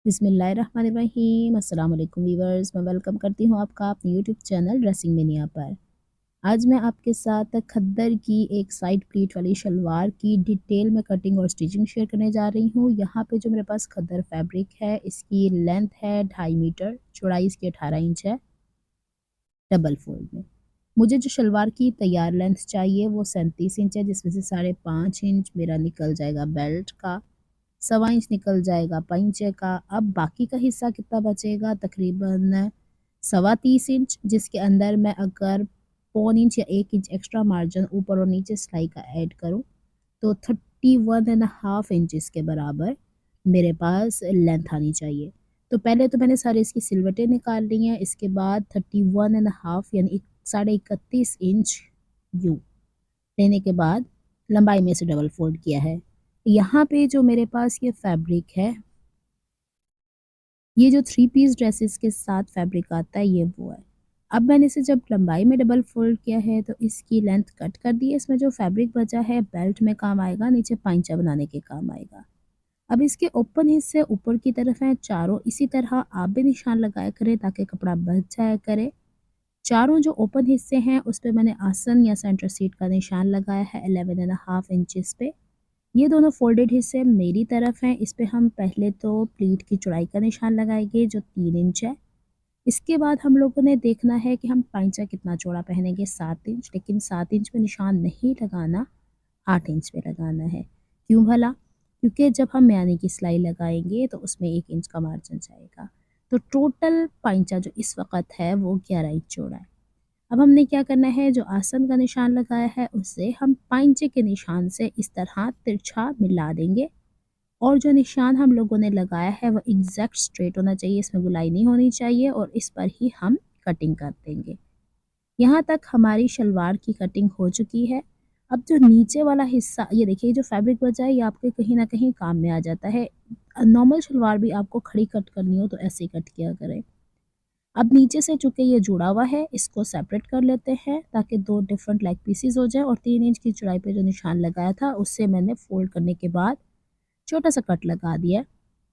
बिस्मिल्लाहिर्रहमानिर्रहीम। अस्सलाम वालेकुम वीवर्स, मैं वेलकम करती हूँ आपका अपने यूट्यूब चैनल ड्रेसिंग मेनिया पर। आज मैं आपके साथ खद्दर की एक साइड प्लीट वाली शलवार की डिटेल में कटिंग और स्टिचिंग शेयर करने जा रही हूँ। यहाँ पे जो मेरे पास खद्दर फैब्रिक है, इसकी लेंथ है 2.5 मीटर, चौड़ाई इसकी 18 इंच है डबल फोल्ड में। मुझे जो शलवार की तैयार लेंथ चाहिए वो 37 इंच है, जिसमें से 5.5 इंच मेरा निकल जाएगा बेल्ट का, 1.25 इंच निकल जाएगा पंचे का। अब बाकी का हिस्सा कितना बचेगा, तकरीबन 30.25 इंच, जिसके अंदर मैं अगर 0.25 इंच या 1 इंच एक्स्ट्रा मार्जिन ऊपर और नीचे सिलाई का ऐड करूँ तो 31.5 इंच के बराबर मेरे पास लेंथ आनी चाहिए। तो पहले तो मैंने सारे इसकी सिलवटें निकाल ली हैं, इसके बाद 31.5 यानी 31.5 इंच यूँ लेने के बाद लंबाई में से डबल फोल्ड किया है। यहाँ पे जो मेरे पास ये फैब्रिक है, ये जो 3 पीस ड्रेसेस के साथ फैब्रिक आता है, ये वो है। अब मैंने इसे जब लंबाई में डबल फोल्ड किया है तो इसकी लेंथ कट कर दी है। इसमें जो फैब्रिक बचा है बेल्ट में काम आएगा, नीचे पाइंचा बनाने के काम आएगा। अब इसके ओपन हिस्से ऊपर की तरफ हैं चारों, इसी तरह आप भी निशान लगाया करें ताकि कपड़ा बच जाया करे। चारों जो ओपन हिस्से हैं उस पे मैंने आसन या सेंटर सीट का निशान लगाया है 11.5 इंचेस पे। ये दोनों फोल्डेड हिस्से मेरी तरफ हैं, इस पे हम पहले तो प्लीट की चौड़ाई का निशान लगाएंगे जो 3 इंच है। इसके बाद हम लोगों ने देखना है कि हम पाइंचा कितना चौड़ा पहनेंगे, 7 इंच, लेकिन 7 इंच पे निशान नहीं लगाना, 8 इंच पे लगाना है। क्यों भला? क्योंकि जब हम म्यानी की सिलाई लगाएंगे तो उसमें 1 इंच का मार्जिन जाएगा। तो टोटल पाइंचा जो इस वक्त है वो 11 इंच चौड़ा है। अब हमने क्या करना है, जो आसन का निशान लगाया है उससे हम पाइंचे के निशान से इस तरह तिरछा मिला देंगे, और जो निशान हम लोगों ने लगाया है वो एग्जैक्ट स्ट्रेट होना चाहिए, इसमें गुलाई नहीं होनी चाहिए, और इस पर ही हम कटिंग कर देंगे। यहाँ तक हमारी शलवार की कटिंग हो चुकी है। अब जो नीचे वाला हिस्सा, ये देखिए जो फैब्रिक बचा है ये आपके कहीं ना कहीं काम में आ जाता है। नॉर्मल शलवार भी आपको खड़ी कट करनी हो तो ऐसे ही कट किया करें। अब नीचे से चूँकि ये जुड़ा हुआ है, इसको सेपरेट कर लेते हैं ताकि 2 डिफरेंट लेग पीसेस हो जाए, और 3 इंच की चौड़ाई पे जो निशान लगाया था उससे मैंने फोल्ड करने के बाद छोटा सा कट लगा दिया,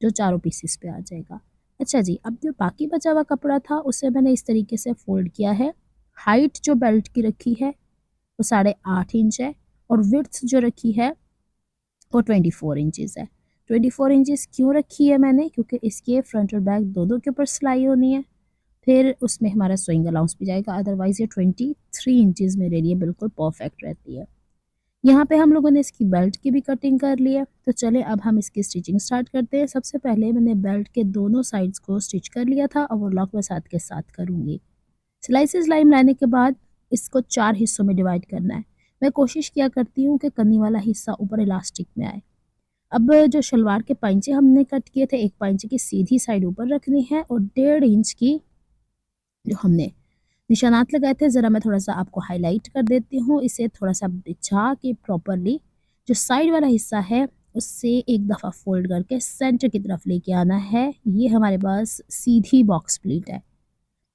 जो चारों पीसेस पे आ जाएगा। अच्छा जी, अब जो बाकी बचा हुआ कपड़ा था उसे मैंने इस तरीके से फोल्ड किया है। हाइट जो बेल्ट की रखी है वो 8.5 इंच है, और विड्थ जो रखी है वो 24 इंचेस है। 24 इंचेस क्यों रखी है मैंने, क्योंकि इसके फ्रंट और बैक दोनों के ऊपर सिलाई होनी है, फिर उसमें हमारा स्विंग अलाउंस भी जाएगा। अदरवाइज़ ये 23 इंचेस मेरे लिए बिल्कुल परफेक्ट रहती है। यहाँ पे हम लोगों ने इसकी बेल्ट की भी कटिंग कर ली है, तो चले अब हम इसकी स्टिचिंग स्टार्ट करते हैं। सबसे पहले मैंने बेल्ट के दोनों साइड्स को स्टिच कर लिया था, ओवरलॉक मैं साथ के साथ करूँगी। सिलाई से सिलाई मिलाने के बाद इसको 4 हिस्सों में डिवाइड करना है। मैं कोशिश किया करती हूँ कि कन्नी वाला हिस्सा ऊपर इलास्टिक में आए। अब जो शलवार के पाइंचे हमने कट किए थे, एक पाइंचे की सीधी साइड ऊपर रखनी है, और 1.5 इंच की जो हमने निशानात लगाए थे, ज़रा मैं थोड़ा-सा आपको हाइलाइट कर देती हूँ। इसे थोड़ा-सा बिछा के प्रॉपरली जो साइड वाला हिस्सा है उससे एक दफ़ा फ़ोल्ड करके सेंटर की तरफ लेके आना है। ये हमारे पास सीधी बॉक्स प्लीट है।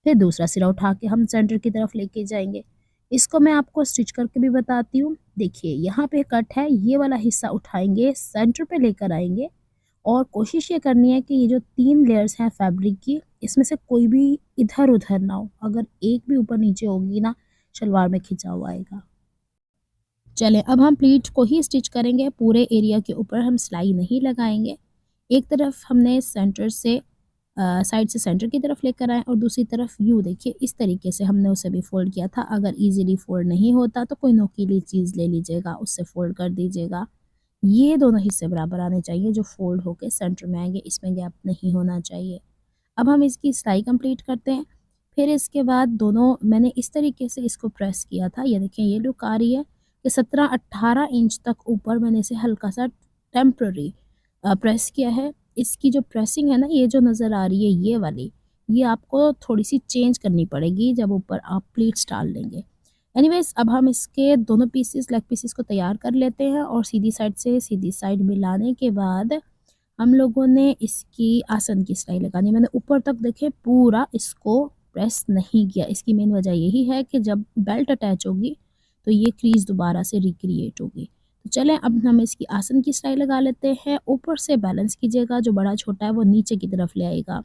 फिर दूसरा सिरा उठा के हम सेंटर की तरफ लेके जाएँगे। इसको मैं आपको स्टिच करके भी बताती हूँ। देखिए यहाँ पे कट है, ये वाला हिस्सा उठाएँगे, सेंटर पे लेकर आएँगे, और कोशिश ये करनी है कि ये जो 3 लेयर्स हैं फैब्रिक की, इसमें से कोई भी इधर-उधर ना हो। अगर एक भी ऊपर-नीचे होगी ना, शलवार में खिंचाव आएगा। चलें अब हम प्लीट को ही स्टिच करेंगे, पूरे एरिया के ऊपर हम सिलाई नहीं लगाएँगे। एक तरफ हमने सेंटर से साइड से सेंटर की तरफ लेकर आएँ, और दूसरी तरफ यूँ देखिए इस तरीके से हमने उसे भी फ़ोल्ड किया था। अगर ईज़िली फ़ोल्ड नहीं होता तो कोई नोकीली चीज़ ले लीजिएगा, उससे फ़ोल्ड कर दीजिएगा। ये दोनों हिस्से बराबर आने चाहिए जो फ़ोल्ड होके सेंटर में आएँगे, इसमें गैप नहीं होना चाहिए। अब हम इसकी सिलाई कंप्लीट करते हैं। फिर इसके बाद दोनों मैंने इस तरीके से इसको प्रेस किया था, ये देखें ये लुक आ रही है कि 17-18 इंच तक ऊपर मैंने इसे हल्का-सा टेम्परेरी प्रेस किया है। इसकी जो प्रेसिंग है ना, ये जो नज़र आ रही है ये वाली, ये आपको थोड़ी-सी चेंज करनी पड़ेगी जब ऊपर आप प्लीट्स डाल लेंगे। एनीवेज़ अब हम इसके दोनों पीसेस लेग पीसेस को तैयार कर लेते हैं, और सीधी साइड से सीधी साइड मिलाने के बाद हम लोगों ने इसकी आसन की सिलाई लगानी है। मैंने ऊपर तक देखे पूरा इसको प्रेस नहीं किया। इसकी मेन वजह यही है कि जब बेल्ट अटैच होगी तो ये क्रीज़ दोबारा से रिक्रिएट होगी। तो तो चलें अब हम इसकी आसन की सिलाई लगा लेते हैं। ऊपर से बैलेंस कीजिएगा, जो बड़ा छोटा है वो नीचे की तरफ ले आएगा।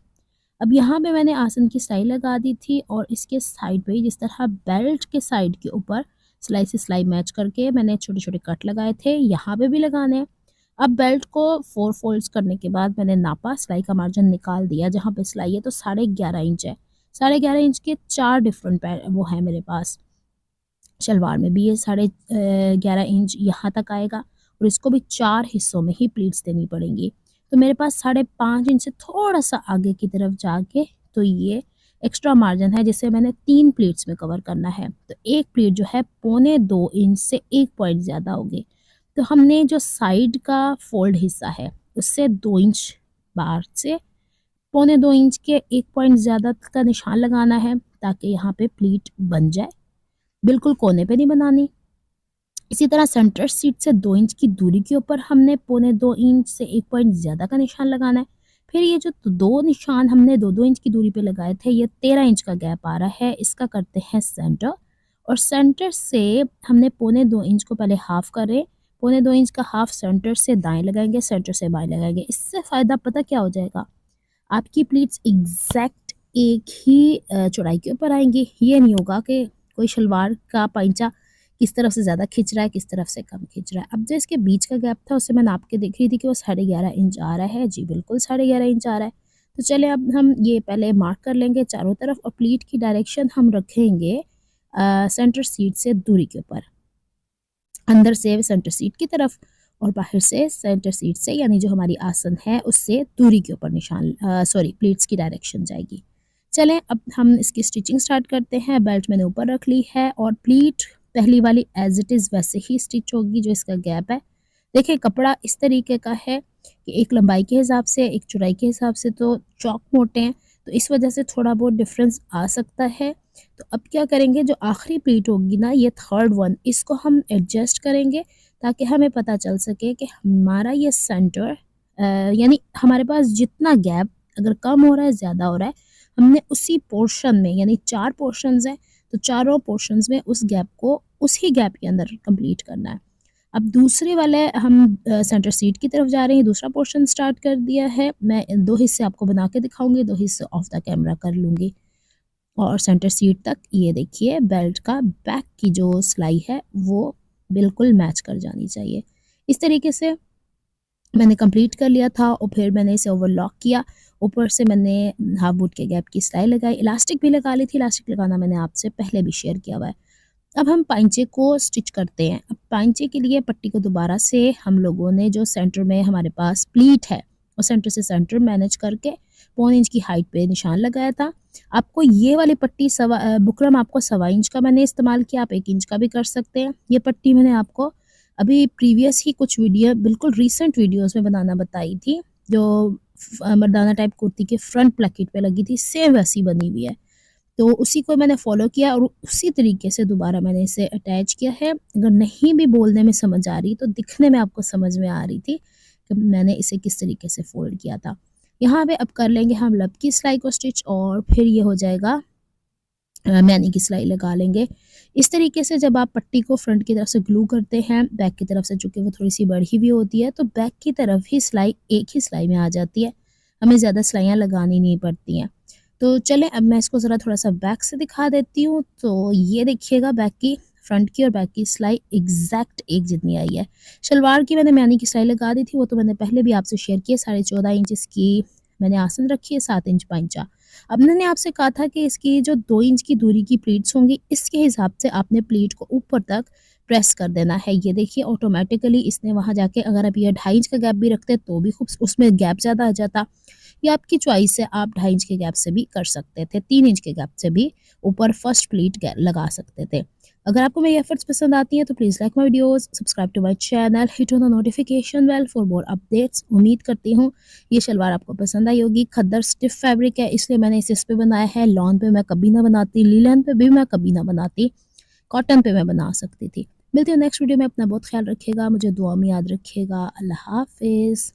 अब यहाँ पे मैंने आसन की सिलाई लगा दी थी और इसके साइड पे जिस तरह बेल्ट के साइड के ऊपर सिलाई से सिलाई मैच करके मैंने छोटे-छोटे कट लगाए थे, यहाँ पे भी लगाने हैं। अब बेल्ट को 4 फोल्ड्स करने के बाद मैंने नापा, सिलाई का मार्जिन निकाल दिया, जहाँ पे सिलाई है तो 11.5 इंच है। 11.5 इंच के 4 डिफरेंट वो हैं मेरे पास। शलवार में भी ये 11.5 इंच यहाँ तक आएगा और इसको भी 4 हिस्सों में ही प्लीट्स देनी पड़ेंगी। तो मेरे पास 5.5 इंच से थोड़ा-सा आगे की तरफ जाके तो ये एक्स्ट्रा मार्जिन है जिसे मैंने 3 प्लीट्स में कवर करना है। तो एक प्लीट जो है 2.25 इंच से 1 पॉइंट ज़्यादा होगी। तो हमने जो साइड का फ़ोल्ड हिस्सा है उससे 2 इंच बाहर से 2.25 इंच के 1 पॉइंट ज़्यादा का निशान लगाना है ताकि यहाँ पे प्लीट बन जाए। बिल्कुल कोने पे नहीं बनानी। इसी तरह सेंटर सीट से 2 इंच की दूरी के ऊपर हमने 2.25 इंच से 1 पॉइंट ज़्यादा का निशान लगाना है। फिर ये जो 2 निशान हमने 2-2 इंच की दूरी पे लगाए थे, ये 13 इंच का गैप आ रहा है, इसका करते हैं सेंटर। और सेंटर से हमने 2.25 इंच को पहले हाफ़ करें, 2.25 इंच का हाफ़ सेंटर से दाएँ लगाएंगे, सेंटर से बाएँ लगाएंगे। इससे फ़ायदा पता क्या हो जाएगा, आपकी प्लीट्स एग्जैक्ट एक ही चौड़ाई के ऊपर आएंगी। ये नहीं होगा कि कोई शलवार का पैंचा किस तरफ से ज़्यादा खिंच रहा है, किस तरफ से कम खिंच रहा है। अब जो इसके बीच का गैप था उसे मैं नाप के देख रही थी कि वो 11.5 इंच आ रहा है। जी बिल्कुल 11.5 इंच आ रहा है। तो चलिए अब हम ये पहले मार्क कर लेंगे चारों तरफ और प्लीट की डायरेक्शन हम रखेंगे सेंटर सीट से दूरी के ऊपर। अंदर से सेंटर सीट की तरफ और बाहर से सेंटर सीट से, यानी जो हमारी आसन है उससे दूरी के ऊपर निशान प्लीट्स की डायरेक्शन जाएगी। चलें अब हम इसकी स्टिचिंग स्टार्ट करते हैं। बेल्ट मैंने ऊपर रख ली है और प्लीट पहली वाली एज इट इज़ वैसे ही स्टिच होगी जो इसका गैप है। देखिए कपड़ा इस तरीके का है कि एक लंबाई के हिसाब से एक चौड़ाई के हिसाब से तो चौक मोटे हैं, तो इस वजह से थोड़ा बहुत डिफरेंस आ सकता है। तो अब क्या करेंगे, जो आखिरी प्लीट होगी ना, ये थर्ड वन, इसको हम एडजस्ट करेंगे ताकि हमें पता चल सके कि हमारा ये सेंटर यानी हमारे पास जितना गैप अगर कम हो रहा है ज़्यादा हो रहा है, हमने उसी पोर्शन में, यानी 4 पोर्शंस हैं तो चारों पोर्शंस में उस गैप को उसी गैप के अंदर कंप्लीट करना है। अब दूसरे वाले हम सेंटर सीट की तरफ जा रहे हैं, दूसरा पोर्शन स्टार्ट कर दिया है। मैं 2 हिस्से आपको बना के दिखाऊंगी, 2 हिस्से ऑफ द कैमरा कर लूँगी। और सेंटर सीट तक ये देखिए बेल्ट का बैक की जो सिलाई है वो बिल्कुल मैच कर जानी चाहिए। इस तरीके से मैंने कंप्लीट कर लिया था और फिर मैंने इसे ओवरलॉक किया। ऊपर से मैंने हाफ बूट के गैप की सिलाई लगाई, इलास्टिक भी लगा ली थी। इलास्टिक लगाना मैंने आपसे पहले भी शेयर किया हुआ है। अब हम पाइंचे को स्टिच करते हैं। अब पाइंचे के लिए पट्टी को दोबारा से हम लोगों ने जो सेंटर में हमारे पास प्लीट है और सेंटर से सेंटर मैनेज करके 1.25 इंच की हाइट पे निशान लगाया था। आपको ये वाली पट्टी बुकरम आपको 1.25 इंच का मैंने इस्तेमाल किया, आप 1 इंच का भी कर सकते हैं। ये पट्टी मैंने आपको अभी प्रीवियस ही कुछ वीडियो, बिल्कुल रीसेंट वीडियोस में बनाना बताई थी, जो मर्दाना टाइप कुर्ती के फ्रंट प्लेकेट पे लगी थी, सेम वैसी बनी हुई है। तो उसी को मैंने फॉलो किया और उसी तरीके से दोबारा मैंने इसे अटैच किया है। अगर नहीं भी बोलने में समझ आ रही तो दिखने में आपको समझ में आ रही थी कि मैंने इसे किस तरीके से फोल्ड किया था। यहाँ पे अब कर लेंगे हम लब की सिलाई को स्टिच और फिर ये हो जाएगा मैनी की सिलाई लगा लेंगे। इस तरीके से जब आप पट्टी को फ्रंट की तरफ से ग्लू करते हैं, बैक की तरफ से चूँकि वो थोड़ी सी बढ़ी हुई होती है तो बैक की तरफ ही सिलाई एक ही सिलाई में आ जाती है, हमें ज़्यादा सिलाइयाँ लगानी नहीं पड़ती हैं। तो चलें अब मैं इसको ज़रा थोड़ा सा बैक से दिखा देती हूँ। तो ये देखिएगा बैक की, फ्रंट की और बैक की सिलाई एग्जैक्ट एक जितनी आई है। शलवार की मैंने मैनी की सिलाई लगा दी थी, वो तो मैंने पहले भी आपसे शेयर किया। 14.5 इंच इसकी मैंने आसन रखी है, 7 इंच पाइंचा। अब मैंने आपसे कहा था कि इसकी जो 2 इंच की दूरी की प्लीट्स होंगी, इसके हिसाब से आपने प्लीट को ऊपर तक प्रेस कर देना है। ये देखिए ऑटोमेटिकली इसने वहाँ जाके, अगर आप ये 2.5 इंच का गैप भी रखते तो भी खूब उसमें गैप ज़्यादा आ जाता। ये आपकी चॉइस है, आप 2.5 इंच के गैप से भी कर सकते थे, 3 इंच के गैप से भी ऊपर फर्स्ट प्लीट लगा सकते थे। अगर आपको मेरी एफर्ट्स पसंद आती हैं तो please like my videos, subscribe to my channel, hit on the notification bell for more updates. उम्मीद करती हूँ ये शलवार आपको पसंद आई होगी। खद्दर स्टिफ फैब्रिक है इसलिए मैंने इसे इस पे बनाया है। लॉन पे मैं कभी ना बनाती, लीलन पे भी मैं कभी ना बनाती, कॉटन पे मैं बना सकती थी। मिलती हूँ नेक्स्ट वीडियो में। अपना बहुत ख्याल रखिएगा, मुझे दुआ में याद रखिएगा। अल्लाह हाफिज़।